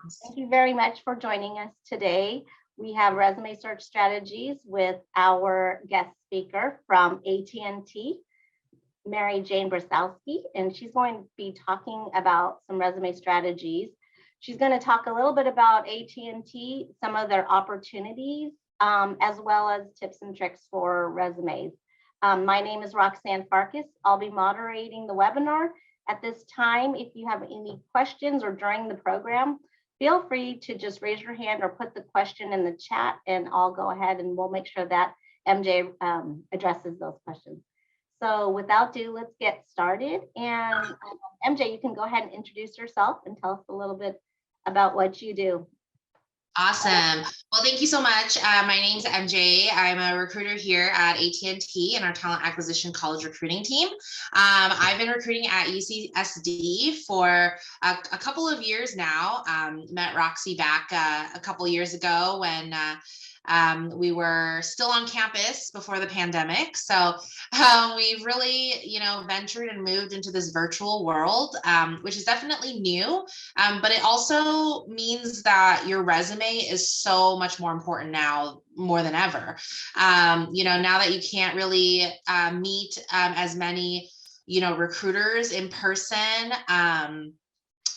Thank you very much for joining us today. We have resume search strategies with our guest speaker from AT&T, Mary Jane Brosowske, and she's going to be talking about some resume strategies. She's going to talk a little bit about AT&T, some of their opportunities, as well as tips and tricks for resumes. My name is Roxanne Farkas. I'll be moderating the webinar. At this time, if you have any questions or during the program, feel free to just raise your hand or put the question in the chat, and I'll go ahead and we'll make sure that MJ addresses those questions. So without ado, let's get started. And MJ, you can go ahead and introduce yourself and tell us a little bit about what you do. Awesome. Well, thank you so much. My name's MJ. I'm a recruiter here at AT&T in our talent acquisition college recruiting team. I've been recruiting at UCSD for a couple of years now. Met Roxy back a couple of years ago when we were still on campus before the pandemic. So we've really, ventured and moved into this virtual world, which is definitely new. But it also means that your resume is so much more important now, more than ever. Now that you can't really meet as many, recruiters in person,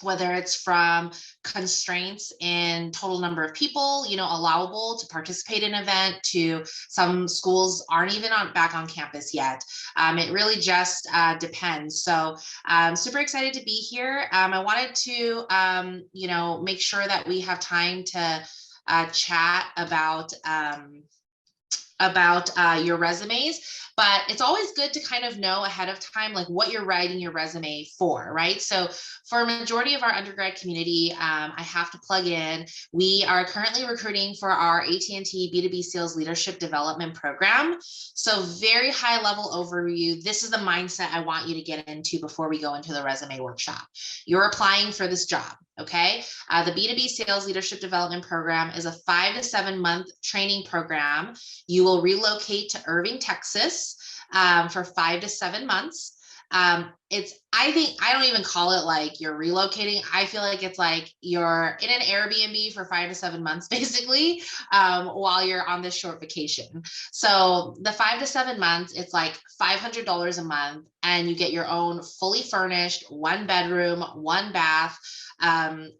whether it's from constraints in total number of people, allowable to participate in an event, to some schools aren't even back on campus yet. It really just depends. So I'm super excited to be here. I wanted to, make sure that we have time to chat about your resumes, but it's always good to kind of know ahead of time, like what you're writing your resume for, right? So for a majority of our undergrad community, I have to plug in, we are currently recruiting for our AT&T B2B Sales Leadership Development Program. So very high level overview. This is the mindset I want you to get into before we go into the resume workshop. You're applying for this job. Okay. The B2B Sales Leadership Development Program is a 5 to 7 month training program. You will relocate to Irving, Texas for 5 to 7 months. I don't even call it like you're relocating. I feel like it's like you're in an Airbnb for 5 to 7 months, basically, while you're on this short vacation. So the 5 to 7 months, it's like $500 a month, and you get your own fully furnished 1 bedroom, 1 bath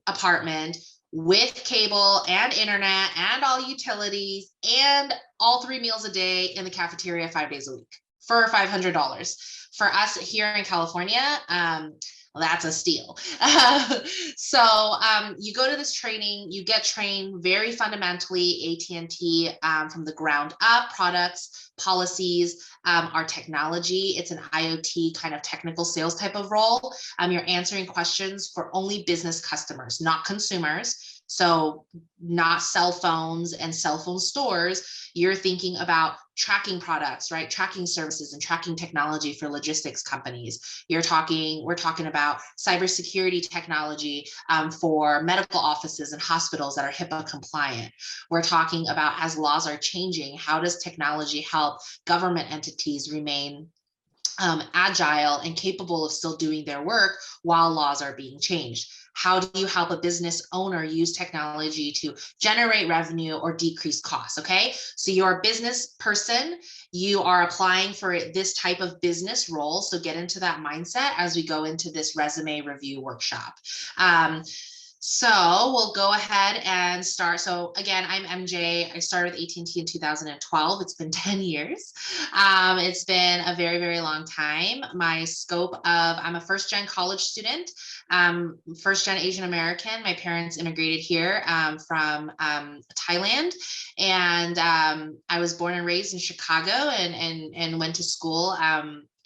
apartment with cable and internet and all utilities and all 3 meals a day in the cafeteria 5 days a week for $500. For us here in California, well, that's a steal. So you go to this training, you get trained very fundamentally, AT&T from the ground up, products, policies, our technology. It's an IoT kind of technical sales type of role. You're answering questions for only business customers, not consumers. So not cell phones and cell phone stores. You're thinking about tracking products, right? Tracking services and tracking technology for logistics companies. We're talking about cybersecurity technology for medical offices and hospitals that are HIPAA compliant. We're talking about, as laws are changing, how does technology help government entities remain agile and capable of still doing their work while laws are being changed? How do you help a business owner use technology to generate revenue or decrease costs? Okay, so you're a business person, you are applying for this type of business role. So get into that mindset as we go into this resume review workshop. So we'll go ahead and start. So again, I'm MJ. I started with AT&T in 2012. It's been 10 years. It's been a very, very long time. My scope of, I'm a first-gen college student, first-gen Asian American. My parents immigrated here from Thailand. And I was born and raised in Chicago and went to school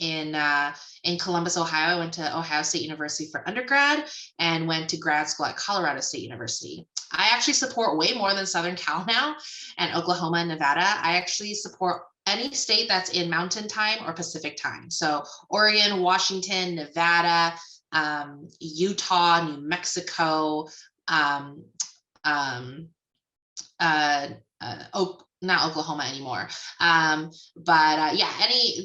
in Columbus, Ohio. I went to Ohio State University for undergrad and went to grad school at Colorado State University. I actually support way more than Southern Cal now, and Oklahoma and Nevada. I actually support any state that's in Mountain Time or Pacific Time. So Oregon, Washington, Nevada, Utah, New Mexico, not Oklahoma anymore. Yeah,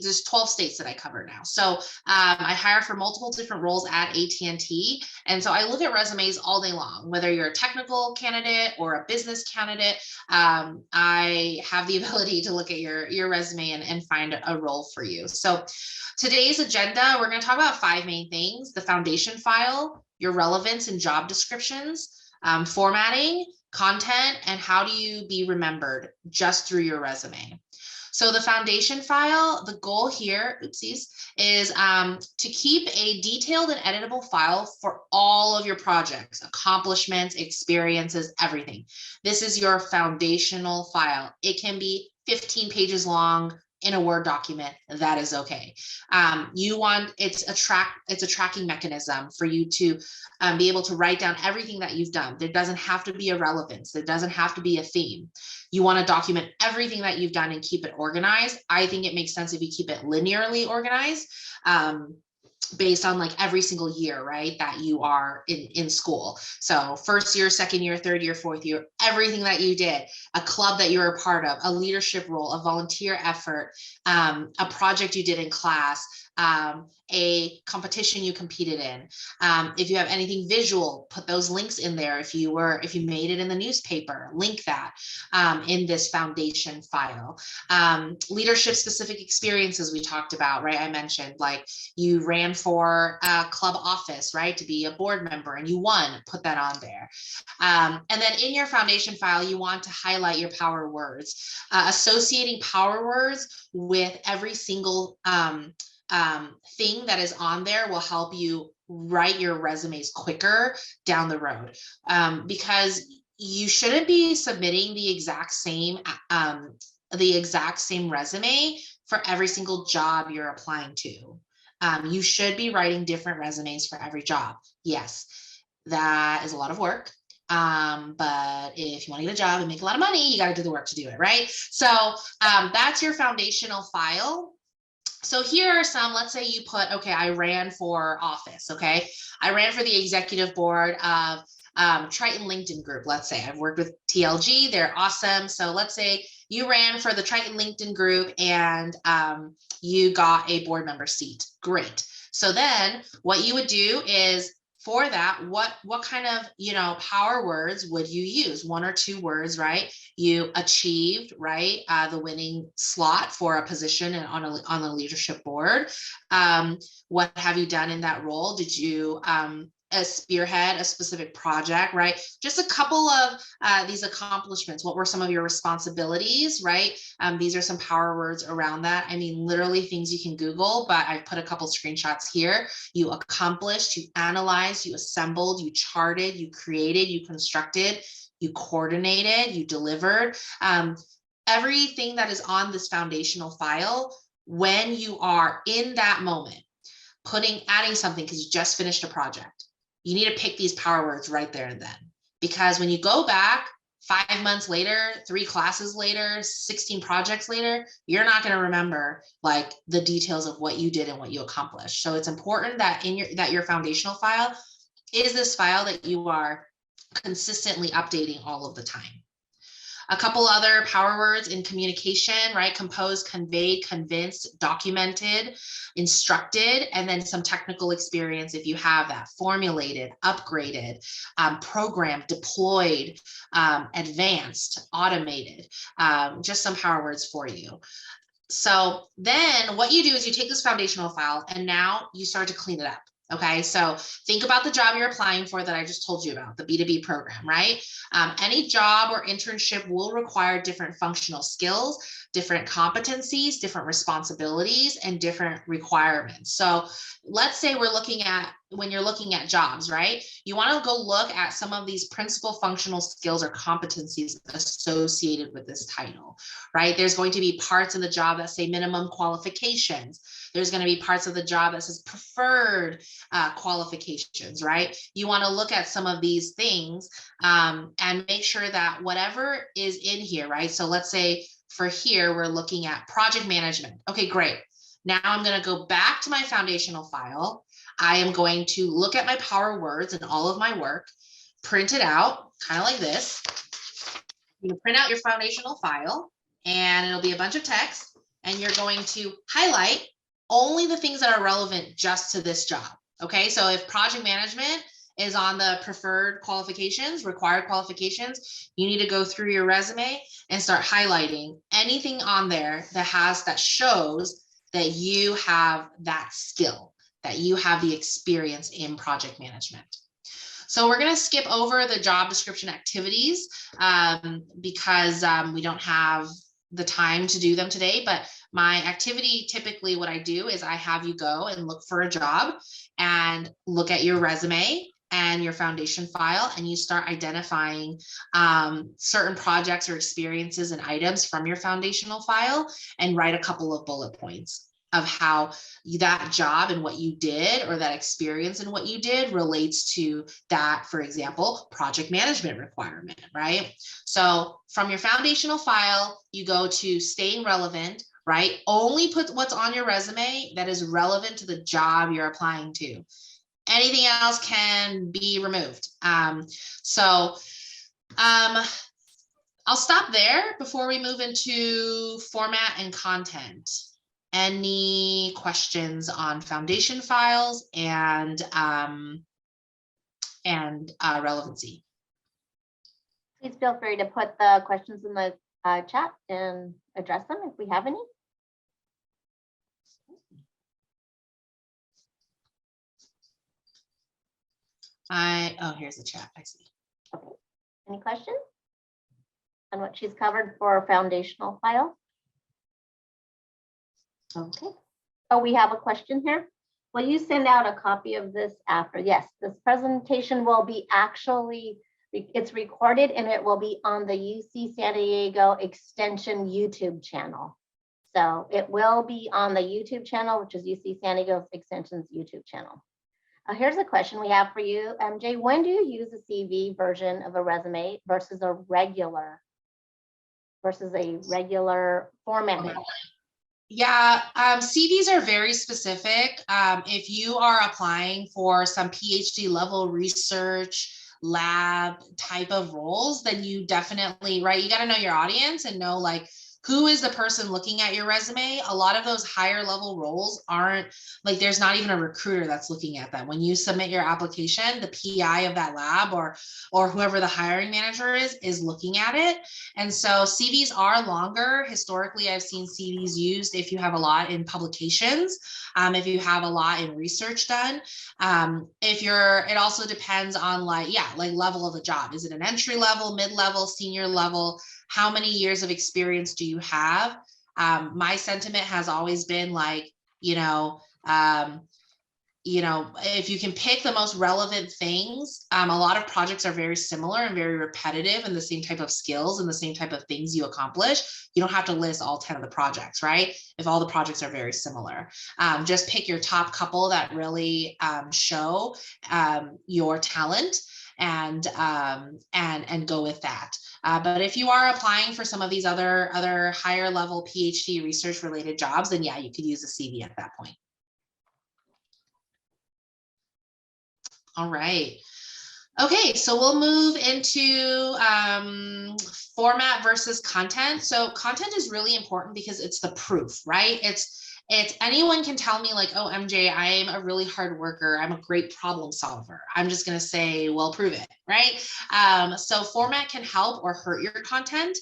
there's 12 states that I cover now. So I hire for multiple different roles at AT&T. And so I look at resumes all day long, whether you're a technical candidate or a business candidate. I have the ability to look at your resume and find a role for you. So today's agenda, we're going to talk about 5 main things: the foundation file, your relevance and job descriptions, formatting, content, and how do you be remembered just through your resume. So the foundation file, the goal here, oopsies, is to keep a detailed and editable file for all of your projects, accomplishments, experiences, everything. This is your foundational file. It can be 15 pages long in a Word document. That is okay. It's a tracking mechanism for you to be able to write down everything that you've done. There doesn't have to be a relevance. There doesn't have to be a theme. You want to document everything that you've done and keep it organized. I think it makes sense if you keep it linearly organized, based on like every single year, right, that you are in school. So first year, second year, third year, fourth year, everything that you did, a club that you were a part of, a leadership role, a volunteer effort, a project you did in class, a competition you competed in. If you have anything visual, put those links in there. If you made it in the newspaper, link that in this foundation file. Leadership specific experiences we talked about, right? I mentioned like you ran for a club office, right, to be a board member and you won, put that on there. And then in your foundation file, you want to highlight your power words. Associating power words with every single thing that is on there will help you write your resumes quicker down the road, because you shouldn't be submitting the exact same resume for every single job you're applying to. You should be writing different resumes for every job. Yes, that is a lot of work. But if you want to get a job and make a lot of money, you got to do the work to do it, right? So that's your foundational file. So here are some, let's say you put, okay, I ran for office, okay? I ran for the executive board of Triton LinkedIn Group, let's say. I've worked with TLG, they're awesome. So let's say you ran for the Triton LinkedIn Group and you got a board member seat. Great. So then what you would do is, for that, what kind of, power words would you use? 1 or 2 words, right? You achieved, right, the winning slot for a position on a leadership board. What have you done in that role? Did you spearhead a specific project, right? Just a couple of these accomplishments. What were some of your responsibilities, right? These are some power words around that. I mean, literally things you can Google, but I've put a couple screenshots here. You accomplished, you analyzed, you assembled, you charted, you created, you constructed, you coordinated, you delivered. Everything that is on this foundational file, when you are in that moment, adding something because you just finished a project, you need to pick these power words right there and then. Because when you go back 5 months later, 3 classes later, 16 projects later, you're not going to remember like the details of what you did and what you accomplished. So it's important that your foundational file is this file that you are consistently updating all of the time. A couple other power words in communication, right? Composed, conveyed, convinced, documented, instructed, and then some technical experience if you have that. Formulated, upgraded, programmed, deployed, advanced, automated, just some power words for you. So then what you do is you take this foundational file and now you start to clean it up. Okay, so think about the job you're applying for that I just told you about, the B2B program, right? Any job or internship will require different functional skills, different competencies, different responsibilities, and different requirements. So let's say when you're looking at jobs, right? You want to go look at some of these principal functional skills or competencies associated with this title, right? There's going to be parts of the job that say minimum qualifications. There's going to be parts of the job that says preferred qualifications, right? You want to look at some of these things and make sure that whatever is in here, right? So let's say for here, we're looking at project management. Okay, great. Now I'm going to go back to my foundational file. I am going to look at my power words and all of my work, print it out, kind of like this. You print out your foundational file. and it'll be a bunch of text, and you're going to highlight only the things that are relevant just to this job. Okay, so if project management is on the preferred qualifications, required qualifications, you need to go through your resume and start highlighting anything on there that shows that you have that skill, that you have the experience in project management. So we're going to skip over the job description activities because we don't have the time to do them today, but my activity, typically what I do is I have you go and look for a job and look at your resume and your foundation file, and you start identifying certain projects or experiences and items from your foundational file and write a couple of bullet points of how that job and what you did, or that experience and what you did, relates to that, for example, project management requirement, right? So from your foundational file, you go to staying relevant, right? Only put what's on your resume that is relevant to the job you're applying to. Anything else can be removed. I'll stop there before we move into format and content. Any questions on foundation files and relevancy? Please feel free to put the questions in the chat and address them if we have any. Here's the chat. I see. Okay. Any questions on what she's covered for foundational file? Okay. Oh, we have a question here. Will you send out a copy of this after? Yes, this presentation will be it's recorded and it will be on the UC San Diego Extension YouTube channel. So it will be on the YouTube channel, which is UC San Diego Extension's YouTube channel. Here's a question we have for you, MJ. When do you use a CV version of a resume versus a regular format? Yeah, CVs are very specific. If you are applying for some PhD level research lab type of roles, then you definitely, right, you got to know your audience and know like who is the person looking at your resume. A lot of those higher level roles aren't like, there's not even a recruiter that's looking at them. When you submit your application, the PI of that lab or whoever the hiring manager is looking at it. And so CVs are longer. Historically, I've seen CVs used if you have a lot in publications, if you have a lot in research done. It also depends on like level of the job. Is it an entry level, mid-level, senior level? How many years of experience do you have? My sentiment has always been like, if you can pick the most relevant things, a lot of projects are very similar and very repetitive and the same type of skills and the same type of things you accomplish. You don't have to list all 10 of the projects, right? If all the projects are very similar, just pick your top couple that really show your talent and go with that. But if you are applying for some of these other higher level PhD research related jobs, then yeah, you could use a CV at that point. All right. Okay, so we'll move into format versus content. So content is really important because it's the proof, right? It's anyone can tell me like, oh, MJ, I am a really hard worker. I'm a great problem solver. I'm just going to say, well, prove it, right? So format can help or hurt your content.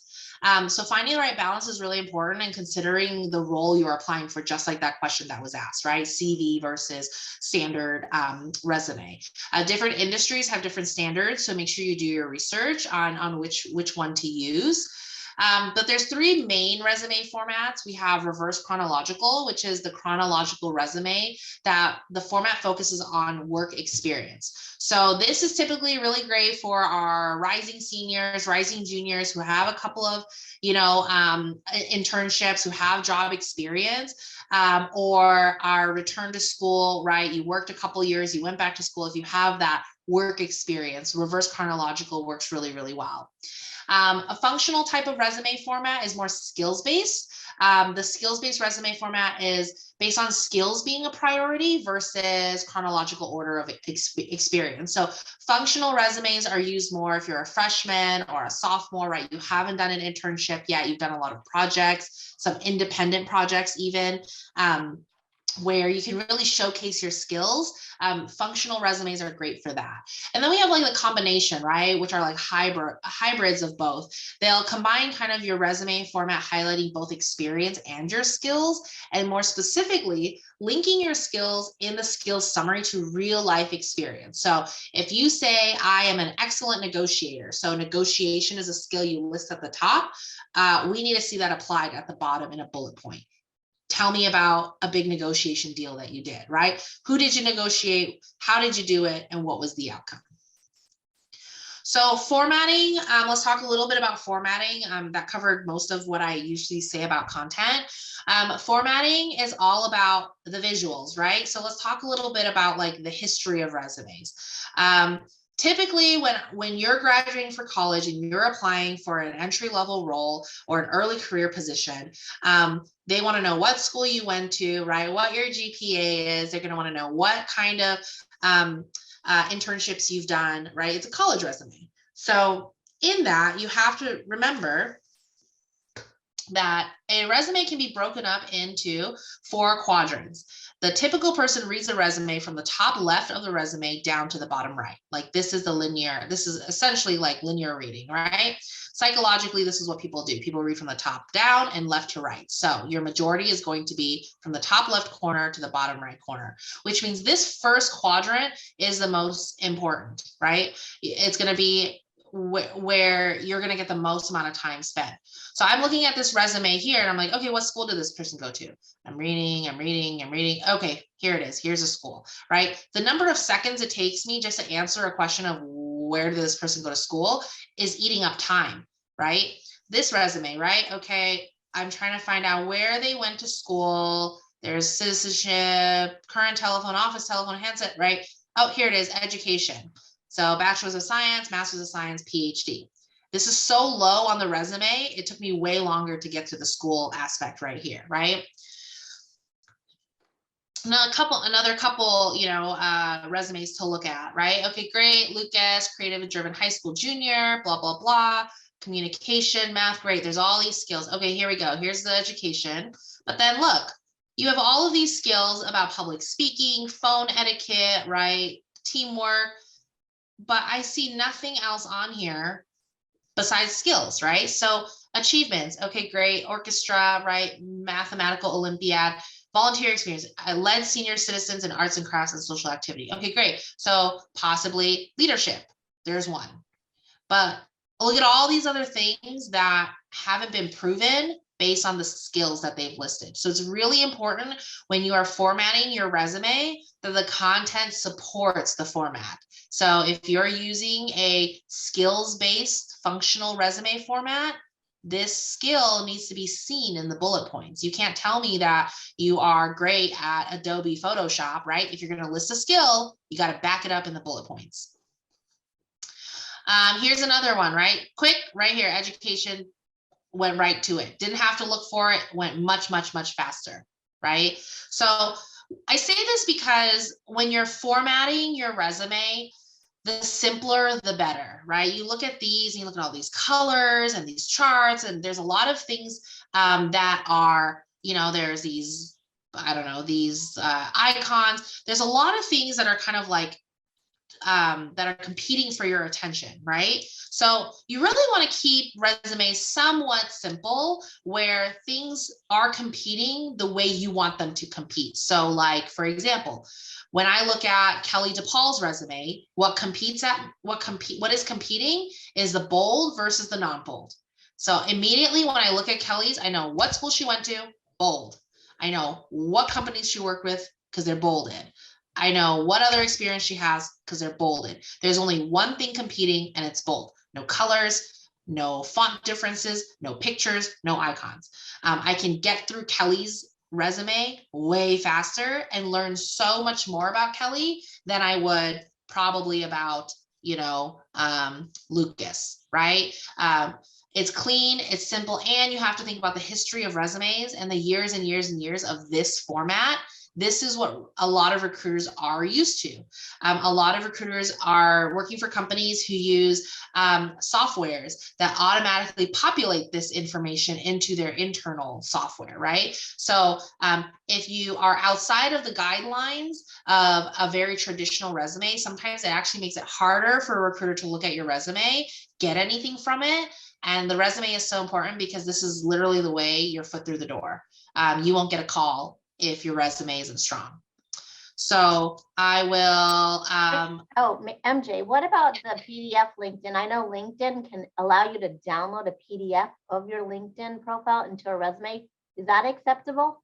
So finding the right balance is really important, and considering the role you're applying for, just like that question that was asked, right? CV versus standard resume. Different industries have different standards, so make sure you do your research on which one to use. But there's three main resume formats. We have reverse chronological, which is the chronological resume that the format focuses on work experience. So this is typically really great for our rising seniors, rising juniors who have a couple of, internships, who have job experience, or are return to school, right? You worked a couple years, you went back to school. If you have that work experience, reverse chronological works really, really well. A functional type of resume format is more skills-based. The skills-based resume format is based on skills being a priority versus chronological order of experience. So functional resumes are used more if you're a freshman or a sophomore, right? You haven't done an internship yet. You've done a lot of projects, some independent projects even, where you can really showcase your skills. Functional resumes are great for that. And then we have like the combination, right? Which are like hybrids of both. They'll combine kind of your resume format, highlighting both experience and your skills, and more specifically, linking your skills in the skills summary to real life experience. So if you say, I am an excellent negotiator, so negotiation is a skill you list at the top, we need to see that applied at the bottom in a bullet point. Tell me about a big negotiation deal that you did, right? Who did you negotiate? How did you do it? And what was the outcome? So formatting, let's talk a little bit about formatting. That covered most of what I usually say about content. Formatting is all about the visuals, right? So let's talk a little bit about like the history of resumes. Typically, when you're graduating for college and you're applying for an entry-level role or an early career position, they want to know what school you went to, right? What your GPA is. They're going to want to know what kind of internships you've done, right? It's a college resume. So in that, you have to remember that a resume can be broken up into 4 quadrants. The typical person reads a resume from the top left of the resume down to the bottom right. Like this is essentially like linear reading, right? Psychologically, this is what people do. People read from the top down and left to right. So your majority is going to be from the top left corner to the bottom right corner, which means this first quadrant is the most important, right? It's going to be where you're going to get the most amount of time spent. So I'm looking at this resume here and I'm like, okay, what school did this person go to? I'm reading. Okay, here it is. Here's a school, right? The number of seconds it takes me just to answer a question of where did this person go to school is eating up time, right? This resume, right? Okay, I'm trying to find out where they went to school. There's citizenship, current telephone, office telephone, handset, right? Oh, here it is, education. So bachelor's of science, master's of science, PhD. This is so low on the resume, it took me way longer to get to the school aspect right here, right? Now, another couple, resumes to look at, right? Okay, great, Lucas, creative and driven high school junior, blah, blah, blah, communication, math, great, there's all these skills. Okay, here we go, here's the education. But then look, you have all of these skills about public speaking, phone etiquette, right? Teamwork, but I see nothing else on here besides skills, right? So achievements, okay, great, orchestra, right? Mathematical Olympiad, volunteer experience. I led senior citizens in arts and crafts and social activity. Okay, great. So possibly leadership, there's one. But look at all these other things that haven't been proven based on the skills that they've listed. So it's really important when you are formatting your resume that the content supports the format. So if you're using a skills-based functional resume format, this skill needs to be seen in the bullet points. You can't tell me that you are great at Adobe Photoshop, right? If you're going to list a skill, you got to back it up in the bullet points. Here's another one, right? Quick, right here, education, went right to it. Didn't have to look for it, went much, much, much faster, right? So I say this because when you're formatting your resume, the simpler, the better, right? You look at these and you look at all these colors and these charts, and there's a lot of things that are, there's these, I don't know, these icons. There's a lot of things that are kind of like, that are competing for your attention, right? So you really want to keep resumes somewhat simple where things are competing the way you want them to compete. So like, for example, when I look at Kelly DePaul's resume, what is competing is the bold versus the non-bold. So immediately when I look at Kelly's, I know what school she went to, bold. I know what companies she worked with because they're bolded. I know what other experience she has because they're bolded. There's only one thing competing and it's bold. No colors, no font differences, no pictures, no icons. I can get through Kelly's resume way faster and learn so much more about Kelly than I would probably about, Lucas, right? It's clean, it's simple, and you have to think about the history of resumes and the years and years and years of this format. This is what a lot of recruiters are used to. A lot of recruiters are working for companies who use softwares that automatically populate this information into their internal software, right? So if you are outside of the guidelines of a very traditional resume, sometimes it actually makes it harder for a recruiter to look at your resume, get anything from it. And the resume is so important because this is literally the way your foot through the door. You won't get a call if your resume isn't strong. So I will. MJ, what about the PDF LinkedIn? I know LinkedIn can allow you to download a PDF of your LinkedIn profile into a resume. Is that acceptable?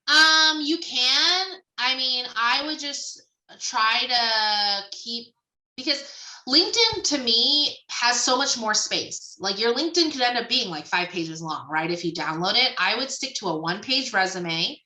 You can. I mean, I would just try to keep, because LinkedIn to me has so much more space. Like your LinkedIn could end up being like 5 pages long, right? If you download it, I would stick to a 1-page resume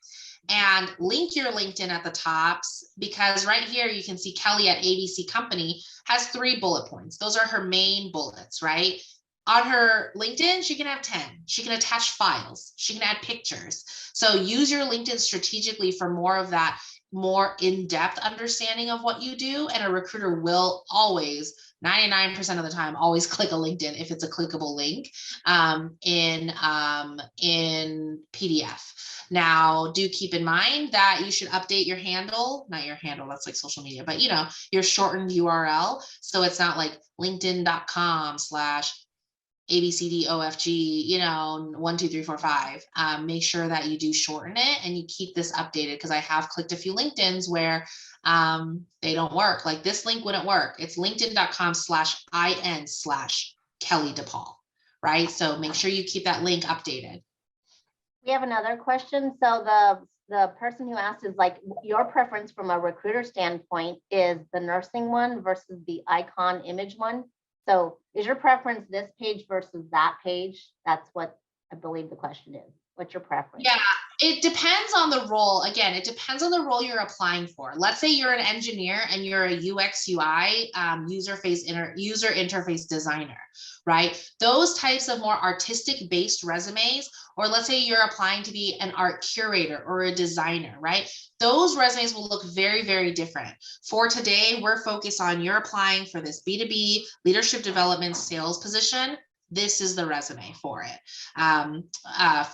and link your LinkedIn at the tops, because right here you can see Kelly at ABC Company has 3 bullet points. Those are her main bullets, right? On her LinkedIn, she can have 10. She can attach files. She can add pictures. So use your LinkedIn strategically for more of that, more in-depth understanding of what you do. And a recruiter will always, 99% of the time, always click a LinkedIn if it's a clickable link in PDF. Now, do keep in mind that you should update your handle, not your handle, that's like social media, but your shortened URL. So it's not like linkedin.com/ABCDOFG, 1, 2, 3, 4, 5. Make sure that you do shorten it and you keep this updated, because I have clicked a few LinkedIns where they don't work. Like this link wouldn't work. It's linkedin.com/IN/Kelly DePaul, right? So make sure you keep that link updated. We have another question. So the person who asked is like, your preference from a recruiter standpoint is the nursing one versus the icon image one. So is your preference this page versus that page? That's what I believe the question is. What's your preference? Yeah, it depends on the role. Again, it depends on the role you're applying for. Let's say you're an engineer and you're a UX UI user interface designer, right? Those types of more artistic based resumes, or let's say you're applying to be an art curator or a designer, right? Those resumes will look very, very different. For today, we're focused on you're applying for this B2B leadership development sales position. This is the resume for it,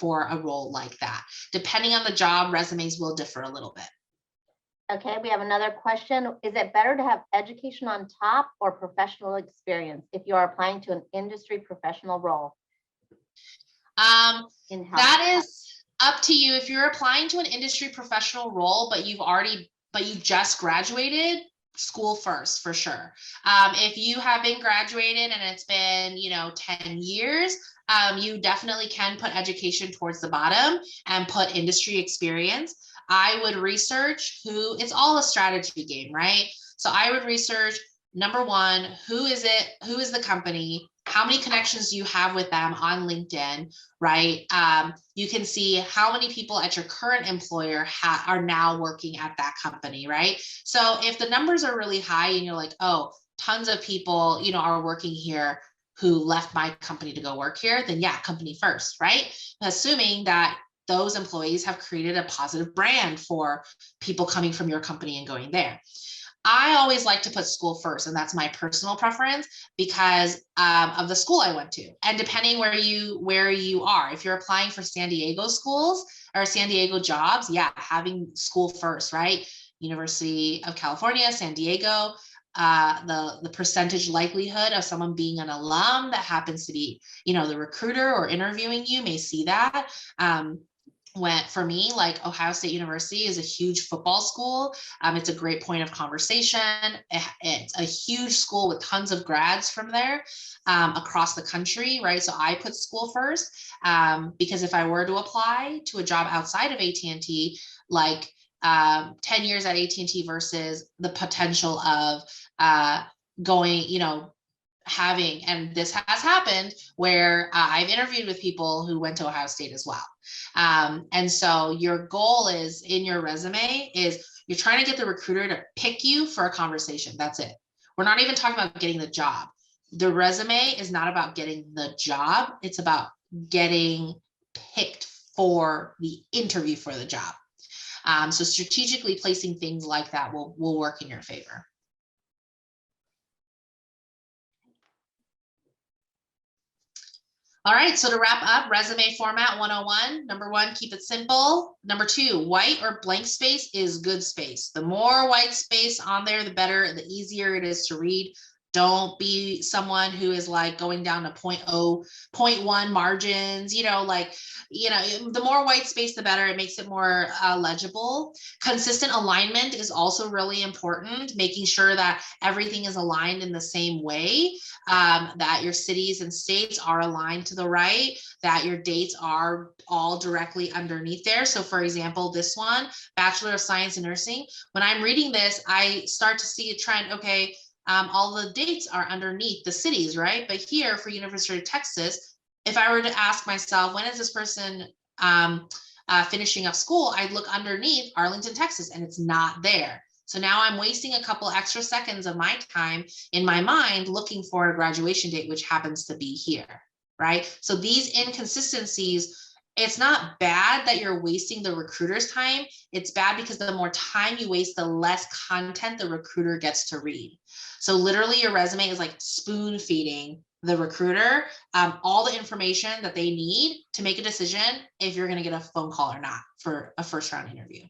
for a role like that. Depending on the job, resumes will differ a little bit. Okay, we have another question. Is it better to have education on top or professional experience if you are applying to an industry professional role? That is up to you. If you're applying to an industry professional role, but you just graduated, school first for sure. If you have been graduated and it's been 10 years, you definitely can put education towards the bottom and put industry experience. I would research it's all a strategy game, right? So I would research, number one, who is the company, how many connections do you have with them on LinkedIn, right? You can see how many people at your current employer are now working at that company, right? So if the numbers are really high and you're like, oh, tons of people, are working here who left my company to go work here, then yeah, company first, right? Assuming that those employees have created a positive brand for people coming from your company and going there. I always like to put school first, and that's my personal preference because of the school I went to. And depending where you are, if you're applying for San Diego schools or San Diego jobs, yeah, having school first, right? University of California, San Diego, the percentage likelihood of someone being an alum that happens to be, the recruiter or interviewing you may see that. For me, like Ohio State University is a huge football school. It's a great point of conversation. It's a huge school with tons of grads from there across the country, right? So I put school first because if I were to apply to a job outside of AT&T, like 10 years at AT&T versus the potential of going, having, and this has happened where I've interviewed with people who went to Ohio State as well. And so your goal is in your resume is you're trying to get the recruiter to pick you for a conversation. That's it. We're not even talking about getting the job. The resume is not about getting the job. It's about getting picked for the interview for the job. So strategically placing things like that will work in your favor. All right, so to wrap up, resume format 101. Number 1, keep it simple. Number 2, white or blank space is good space. The more white space on there, the better, the easier it is to read. Don't be someone who is like going down to 0.0, 0.1 margins, the more white space, the better. It makes it more legible. Consistent alignment is also really important, making sure that everything is aligned in the same way, that your cities and states are aligned to the right, that your dates are all directly underneath there. So for example, this one, Bachelor of Science in Nursing, when I'm reading this, I start to see a trend, okay, all the dates are underneath the cities, right? But here for University of Texas, if I were to ask myself, when is this person finishing up school, I'd look underneath Arlington, Texas, and it's not there. So now I'm wasting a couple extra seconds of my time in my mind looking for a graduation date, which happens to be here, right? So these inconsistencies, it's not bad that you're wasting the recruiter's time. It's bad because the more time you waste, the less content the recruiter gets to read. So literally your resume is like spoon feeding the recruiter all the information that they need to make a decision if you're going to get a phone call or not for a first round interview.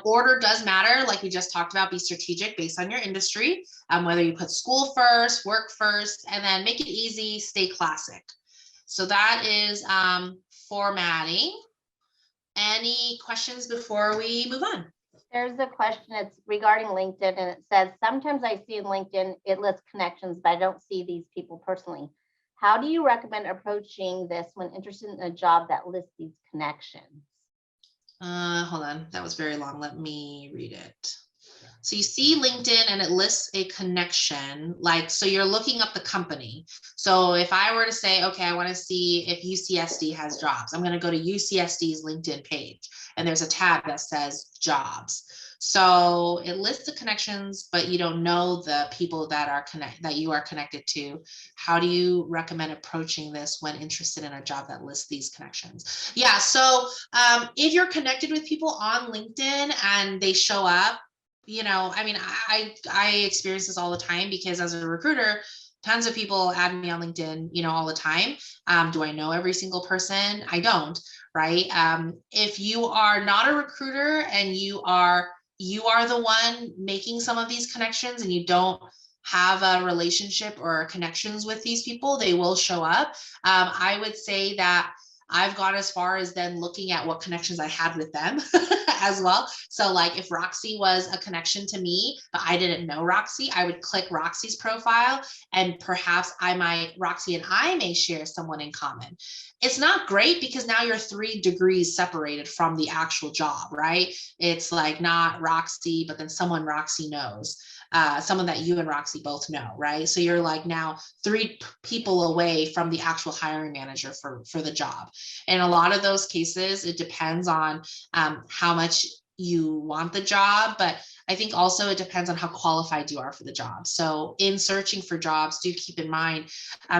Order does matter, like we just talked about. Be strategic based on your industry, whether you put school first, work first, and then make it easy, stay classic. So that is formatting. Any questions before we move on? There's a question, it's regarding LinkedIn, and it says, sometimes I see in LinkedIn, it lists connections, but I don't see these people personally. How do you recommend approaching this when interested in a job that lists these connections? Hold on, that was very long. Let me read it. So you see LinkedIn and it lists a connection, so you're looking up the company. So if I were to say, okay, I want to see if UCSD has jobs, I'm going to go to UCSD's LinkedIn page, and there's a tab that says jobs. So it lists the connections, but you don't know the people that you are connected to. How do you recommend approaching this when interested in a job that lists these connections? Yeah, so if you're connected with people on LinkedIn and they show up, I experience this all the time, because as a recruiter, tons of people add me on LinkedIn, all the time. Do I know every single person? I don't, right? If you are not a recruiter and you are the one making some of these connections and you don't have a relationship or connections with these people, they will show up. I would say that I've gone as far as then looking at what connections I had with them as well. So like if Roxy was a connection to me, but I didn't know Roxy, I would click Roxy's profile, and perhaps Roxy and I may share someone in common. It's not great because now you're 3 degrees separated from the actual job, right? It's like not Roxy, but then someone Roxy knows. Someone that you and Roxy both know, right? So you're like now 3 people away from the actual hiring manager for the job. In a lot of those cases, it depends on how much you want the job, but I think also it depends on how qualified you are for the job. So in searching for jobs, do keep in mind,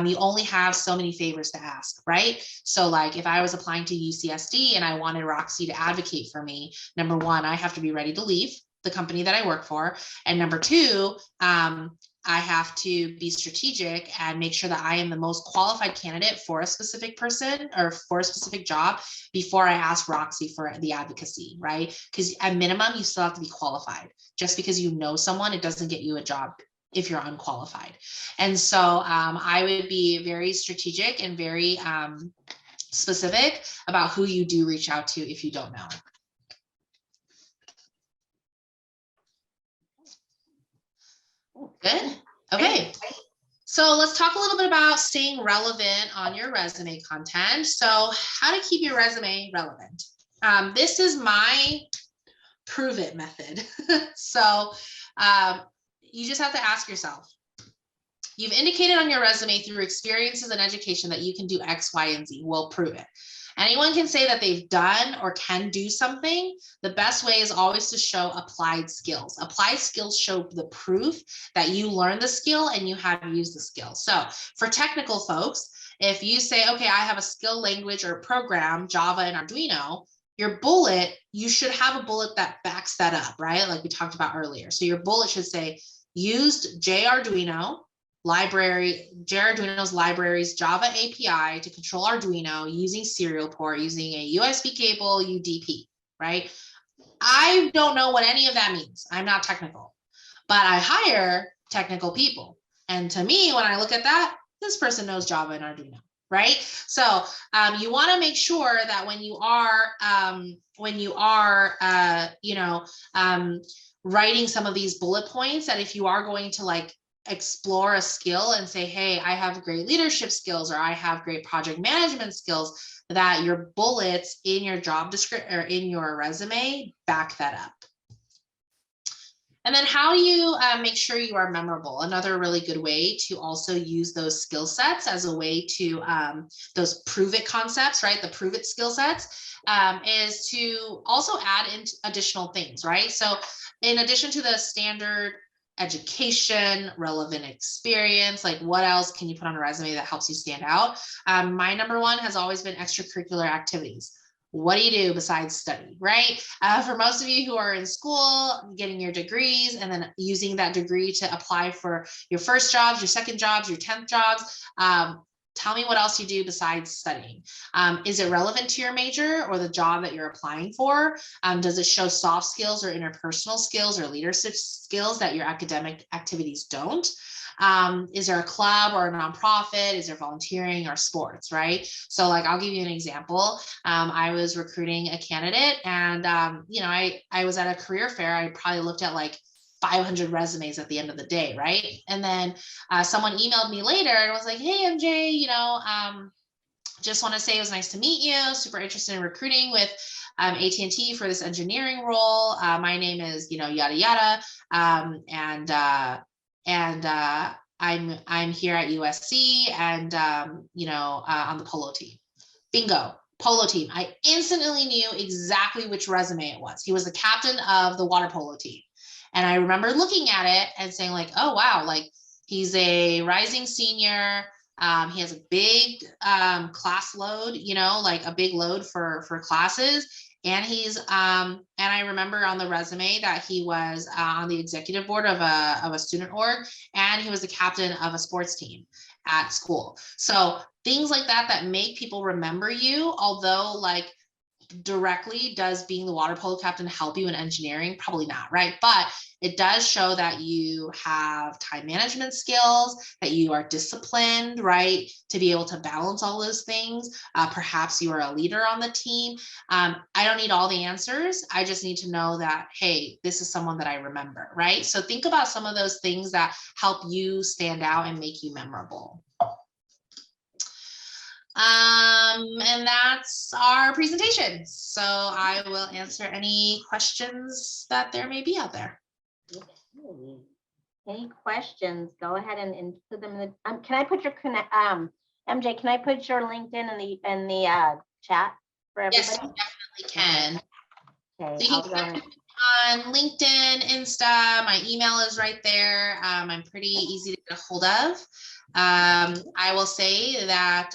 you only have so many favors to ask, right? So like if I was applying to UCSD and I wanted Roxy to advocate for me, number 1, I have to be ready to leave the company that I work for. And number 2, I have to be strategic and make sure that I am the most qualified candidate for a specific person or for a specific job before I ask Roxy for the advocacy, right? Because at minimum, you still have to be qualified. Just because you know someone, it doesn't get you a job if you're unqualified. And so I would be very strategic and very specific about who you do reach out to if you don't know. Good. Okay. So let's talk a little bit about staying relevant on your resume content. So how to keep your resume relevant. This is my prove it method. So you just have to ask yourself, you've indicated on your resume through experiences and education that you can do X, Y, and Z. Well, prove it. Anyone can say that they've done or can do something. The best way is always to show applied skills. Applied skills show the proof that you learned the skill and you have used the skill. So for technical folks, if you say, okay, I have a skill language or program, Java and Arduino, your bullet, you should have a bullet that backs that up, right? Like we talked about earlier. So your bullet should say, used JArduino's libraries Java API to control Arduino using serial port, using a USB cable, UDP, right? I don't know what any of that means. I'm not technical, but I hire technical people. And to me, when I look at that, this person knows Java and Arduino, right? So you want to make sure that when you are writing some of these bullet points, that if you are going to like explore a skill and say, hey, I have great leadership skills, or I have great project management skills, that your bullets in your job description or in your resume back that up. And then how do you make sure you are memorable? Another really good way to also use those skill sets as a way to, those prove it concepts, right? The prove it skill sets is to also add in additional things, right? So in addition to the standard education, relevant experience, like what else can you put on a resume that helps you stand out? My number one has always been extracurricular activities. What do you do besides study, right? For most of you who are in school, getting your degrees and then using that degree to apply for your first jobs, your second jobs, your 10th jobs, tell me what else you do besides studying. Is it relevant to your major or the job that you're applying for? Does it show soft skills or interpersonal skills or leadership skills that your academic activities don't? Is there a club or a nonprofit? Is there volunteering or sports, right? So like, I'll give you an example. I was recruiting a candidate and, I was at a career fair. I probably looked at like 500 resumes at the end of the day, right? And then someone emailed me later and was like, hey, MJ, just want to say it was nice to meet you. Super interested in recruiting with AT&T for this engineering role. My name is, yada, yada. I'm here at USC and, on the polo team. Bingo, polo team. I instantly knew exactly which resume it was. He was the captain of the water polo team. And I remember looking at it and saying like, oh, wow, like he's a rising senior. He has a big class load, like a big load for classes. And he's, and I remember on the resume that he was on the executive board of a student org, and he was the captain of a sports team at school. So things like that make people remember you, although like directly does being the water polo captain help you in engineering? Probably not, right? But it does show that you have time management skills, that you are disciplined, right? To be able to balance all those things. Perhaps you are a leader on the team. I don't need all the answers. I just need to know that, hey, this is someone that I remember, right? So think about some of those things that help you stand out and make you memorable. And that's our presentation. So I will answer any questions that there may be out there. Okay. Any questions? Go ahead and put them in the. Can I put your MJ? Can I put your LinkedIn in the chat for everybody? Yes, you definitely can. Okay. So you can connect on LinkedIn, Insta. My email is right there. I'm pretty easy to get a hold of. I will say that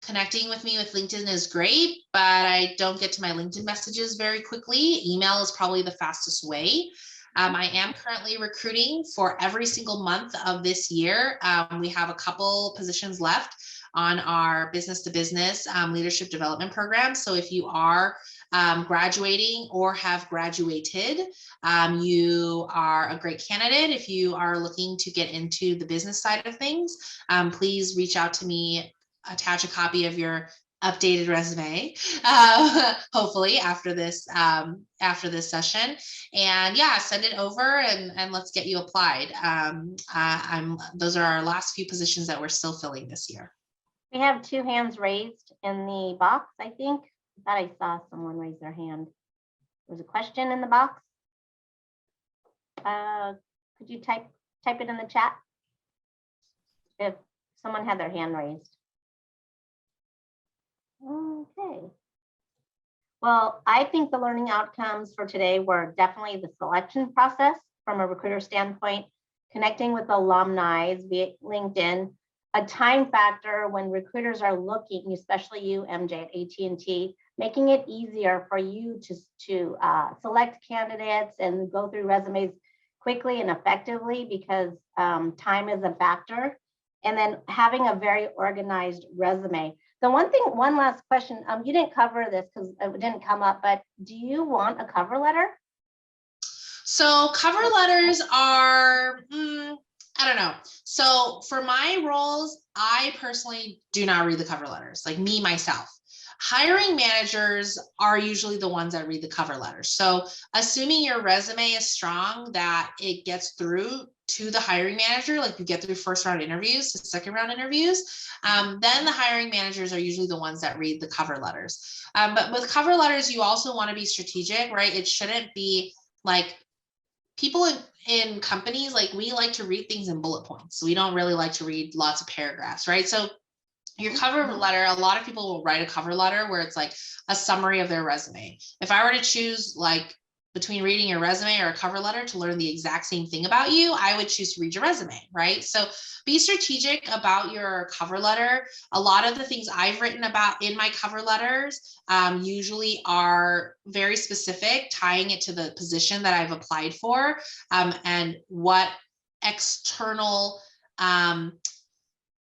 connecting with me with LinkedIn is great, but I don't get to my LinkedIn messages very quickly. Email is probably the fastest way. I am currently recruiting for every single month of this year. We have a couple positions left on our business to business leadership development program. So if you are graduating or have graduated, you are a great candidate. If you are looking to get into the business side of things, please reach out to me, attach a copy of your updated resume, hopefully after this session, and yeah, send it over and let's get you applied. Those are our last few positions that we're still filling this year. We have 2 hands raised in the box, I think. I thought I saw someone raise their hand. There's a question in the box. Could you type it in the chat if someone had their hand raised? Okay. Well, I think the learning outcomes for today were definitely the selection process from a recruiter standpoint, connecting with alumni via LinkedIn, a time factor when recruiters are looking, especially you, MJ, at AT&T, making it easier for you to select candidates and go through resumes quickly and effectively because time is a factor. And then having a very organized resume. The one last question, you didn't cover this because it didn't come up, but do you want a cover letter? So cover letters are, I don't know. So for my roles, I personally do not read the cover letters, like me, myself. Hiring managers are usually the ones that read the cover letters. So assuming your resume is strong, that it gets through to the hiring manager, like you get through first round interviews to second round interviews, then the hiring managers are usually the ones that read the cover letters. But with cover letters, you also want to be strategic, right? It shouldn't be like people in companies, like we like to read things in bullet points. We don't really like to read lots of paragraphs, right? So your cover letter, a lot of people will write a cover letter where it's like a summary of their resume. If I were to choose like between reading your resume or a cover letter to learn the exact same thing about you, I would choose to read your resume, right? So be strategic about your cover letter. A lot of the things I've written about in my cover letters usually are very specific, tying it to the position that I've applied for and what external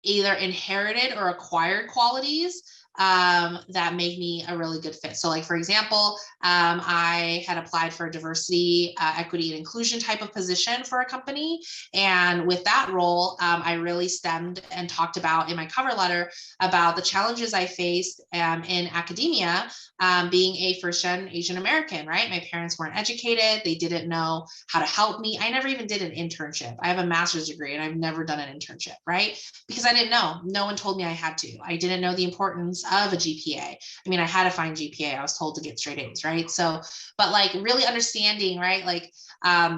either inherited or acquired qualities that make me a really good fit. So like, for example, I had applied for a diversity, equity, and inclusion type of position for a company. And with that role, I really stemmed and talked about in my cover letter about the challenges I faced in academia, being a first-gen Asian American, right? My parents weren't educated. They didn't know how to help me. I never even did an internship. I have a master's degree and I've never done an internship, right? Because I didn't know. No one told me I had to. I didn't know the importance of a GPA. I mean, I had to find GPA. I was told to get straight A's, right? So, but like really understanding, right? Like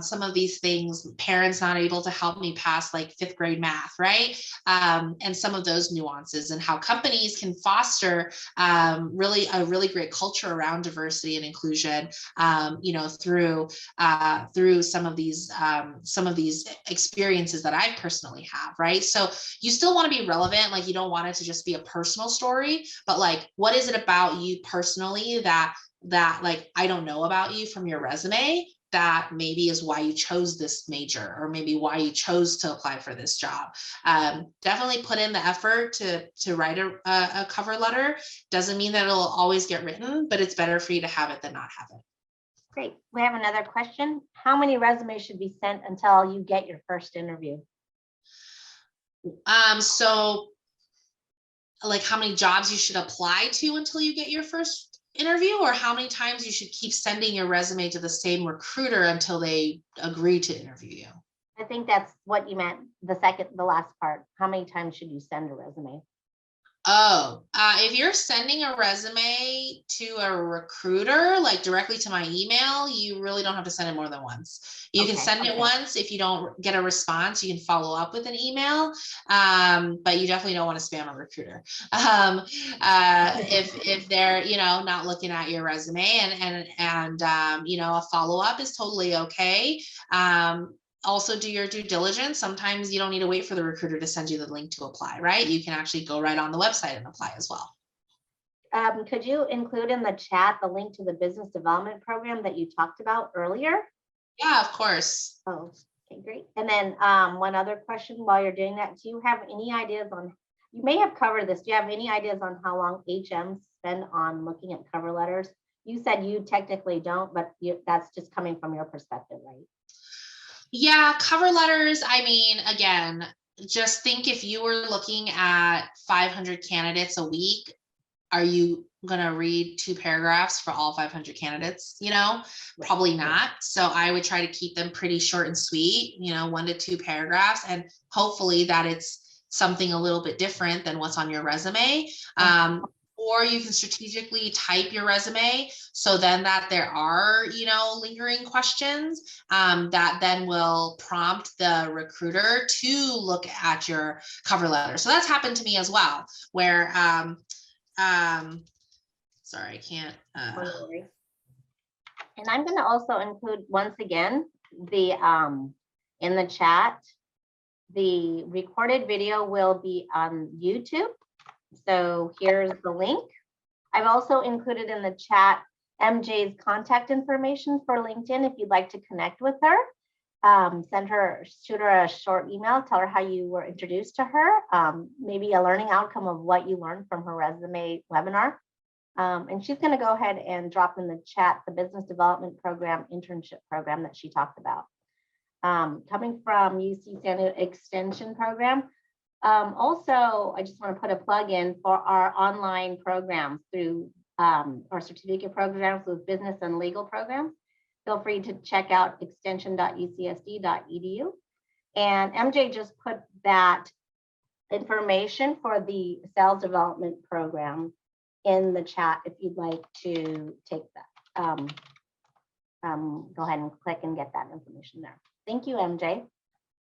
some of these things, parents not able to help me pass like fifth grade math, right? And some of those nuances and how companies can foster really a really great culture around diversity and inclusion, through some of these experiences that I personally have, right? So you still want to be relevant. Like you don't want it to just be a personal story, but like, what is it about you personally that like, I don't know about you from your resume that maybe is why you chose this major or maybe why you chose to apply for this job. Definitely put in the effort to write a cover letter. Doesn't mean that it'll always get written, but it's better for you to have it than not have it. Great. We have another question. How many resumes should be sent until you get your first interview? So like how many jobs you should apply to until you get your first interview, or how many times you should keep sending your resume to the same recruiter until they agree to interview you? I think that's what you meant. The last part. How many times should you send a resume? Oh, if you're sending a resume to a recruiter, like directly to my email, you really don't have to send it more than once. You can send it once. If you don't get a response, you can follow up with an email, but you definitely don't want to spam a recruiter. If they're, not looking at your resume and a follow-up is totally okay. Also do your due diligence. Sometimes you don't need to wait for the recruiter to send you the link to apply, right? You can actually go right on the website and apply as well. Could you include in the chat the link to the business development program that you talked about earlier? Yeah, of course. Oh, okay, great. And then one other question while you're doing that, do you have any ideas on, you may have covered this, do you have any ideas on how long HMs spend on looking at cover letters? You said you technically don't, but that's just coming from your perspective, right? Yeah, cover letters. I mean, again, just think if you were looking at 500 candidates a week, are you going to read 2 paragraphs for all 500 candidates? Probably not. So I would try to keep them pretty short and sweet, 1 to 2 paragraphs, and hopefully that it's something a little bit different than what's on your resume. Or you can strategically type your resume so then that there are, lingering questions that then will prompt the recruiter to look at your cover letter. So that's happened to me as well, where sorry, I can't. Don't worry. And I'm going to also include once again the in the chat. The recorded video will be on YouTube. So here's the link. I've also included in the chat MJ's contact information for LinkedIn if you'd like to connect with her. Shoot her a short email, tell her how you were introduced to her, maybe a learning outcome of what you learned from her resume webinar. And she's going to go ahead and drop in the chat the business development program, internship program that she talked about. Coming from UC Santa Extension program. Also, I just want to put a plug in for our online programs through our certificate programs with business and legal programs. Feel free to check out extension.ucsd.edu. And MJ just put that information for the sales development program in the chat if you'd like to take that. Go ahead and click and get that information there. Thank you, MJ.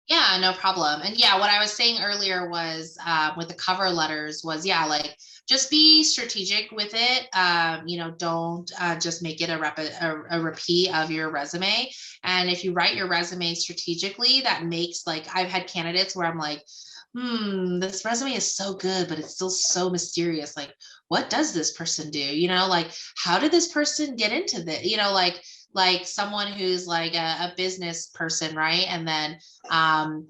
Yeah, no problem. And yeah, what I was saying earlier was with the cover letters was, yeah, like just be strategic with it. Don't just make it a repeat of your resume. And if you write your resume strategically, that makes, like, I've had candidates where I'm like, this resume is so good, but it's still so mysterious. Like, what does this person do? Like, how did this person get into this? Like someone who's like a business person, right? And then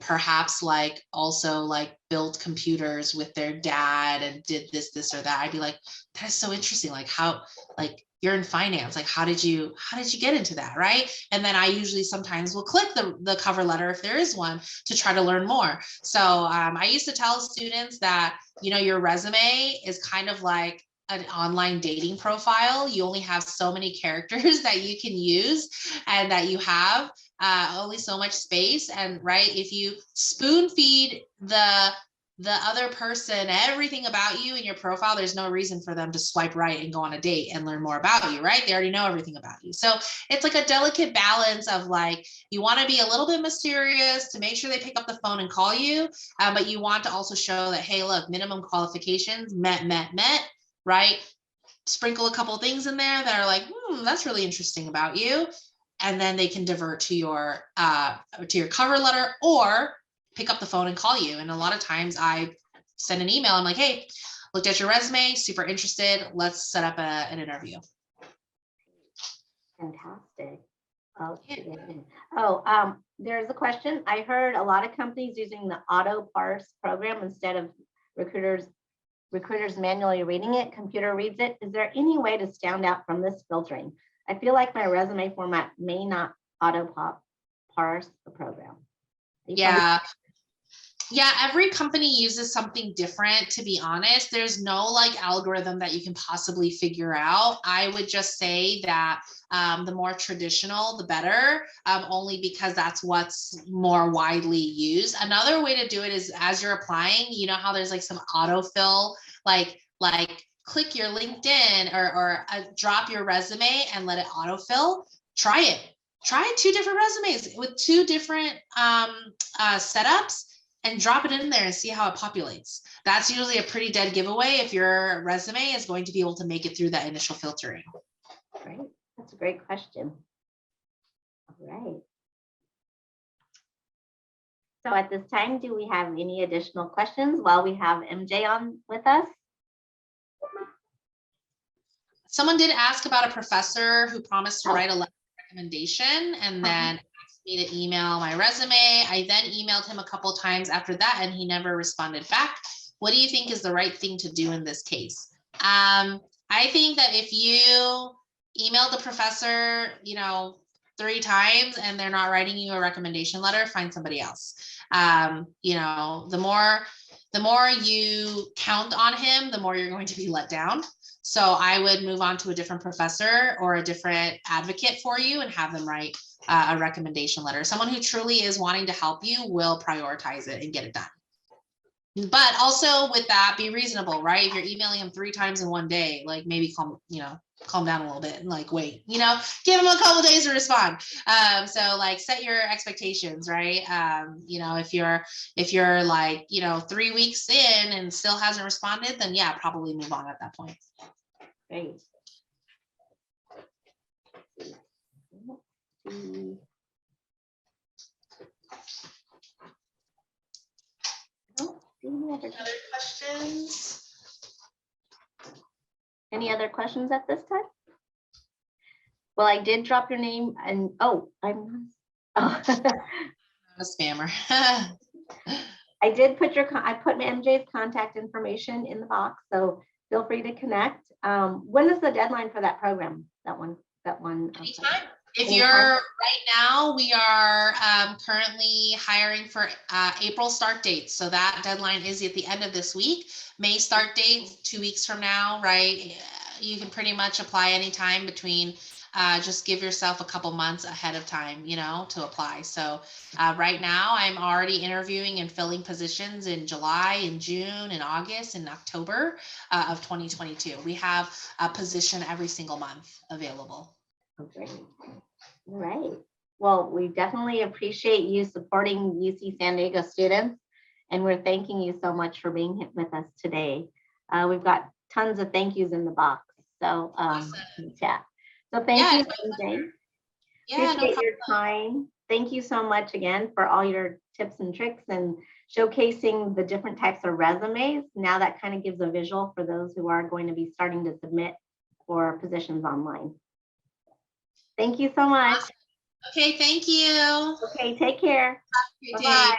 perhaps like also like built computers with their dad and did this or that. I'd be like, that is so interesting. Like, how, like, you're in finance, like how did you get into that, right? And then I usually sometimes will click the cover letter if there is one to try to learn more. So I used to tell students that, your resume is kind of like an online dating profile. You only have so many characters that you can use, and that you have only so much space. And right, if you spoon feed the other person everything about you in your profile, there's no reason for them to swipe right and go on a date and learn more about you, right? They already know everything about you. So it's like a delicate balance of, like, you want to be a little bit mysterious to make sure they pick up the phone and call you, but you want to also show that, hey, look, minimum qualifications met, right? Sprinkle a couple of things in there that are like, that's really interesting about you. And then they can divert to your cover letter or pick up the phone and call you. And a lot of times I send an email. I'm like, hey, looked at your resume, super interested. Let's set up an interview. Fantastic. Oh, there's a question. I heard a lot of companies using the auto parse program instead of recruiters manually reading it. Computer reads it. Is there any way to stand out from this filtering? I feel like my resume format may not auto parse the program. Yeah, every company uses something different, to be honest. There's no like algorithm that you can possibly figure out. I would just say that the more traditional, the better, only because that's what's more widely used. Another way to do it is, as you're applying, you know how there's like some autofill, like click your LinkedIn or drop your resume and let it autofill. Try it. Try 2 different resumes with 2 different setups and drop it in there and see how it populates. That's usually a pretty dead giveaway if your resume is going to be able to make it through that initial filtering. Great. That's a great question. All right. So at this time, do we have any additional questions while we have MJ on with us? Someone did ask about a professor who promised to write a letter of recommendation and then asked me to email my resume. I then emailed him a couple times after that and he never responded back. What do you think is the right thing to do in this case? I think that if you emailed the professor, 3 times and they're not writing you a recommendation letter, find somebody else. The more you count on him, the more you're going to be let down. So I would move on to a different professor or a different advocate for you and have them write a recommendation letter. Someone who truly is wanting to help you will prioritize it and get it done. But also with that, be reasonable, right? If you're emailing him 3 times in one day, like maybe calm down a little bit and like wait, you know, give them a couple days to respond. So like set your expectations, right? You know, if you're like, you know, 3 weeks in and still hasn't responded, then yeah, probably move on at that point. Great. Other questions? Any other questions at this time? Well, I did drop your name and I'm I'm a spammer. I did put I put MJ's contact information in the box, so feel free to connect. When is the deadline for that program? That one. Anytime. If Anytime. you're right now, we are currently hiring for April start dates. So that deadline is at the end of this week. May start date 2 weeks from now, right? You can pretty much apply anytime between. Just give yourself a couple months ahead of time, you know, to apply. So right now I'm already interviewing and filling positions in July, in June, in August, and October of 2022. We have a position every single month available. Okay. All right. Well, we definitely appreciate you supporting UC San Diego students, and we're thanking you so much for being with us today. We've got tons of thank yous in the box. So Awesome. yeah. So thank you, MJ. Yeah, appreciate your time. Thank you so much again for all your tips and tricks and showcasing the different types of resumes. Now that kind of gives a visual for those who are going to be starting to submit for positions online. Thank you so much. Okay, thank you. Okay, take care. Bye-bye.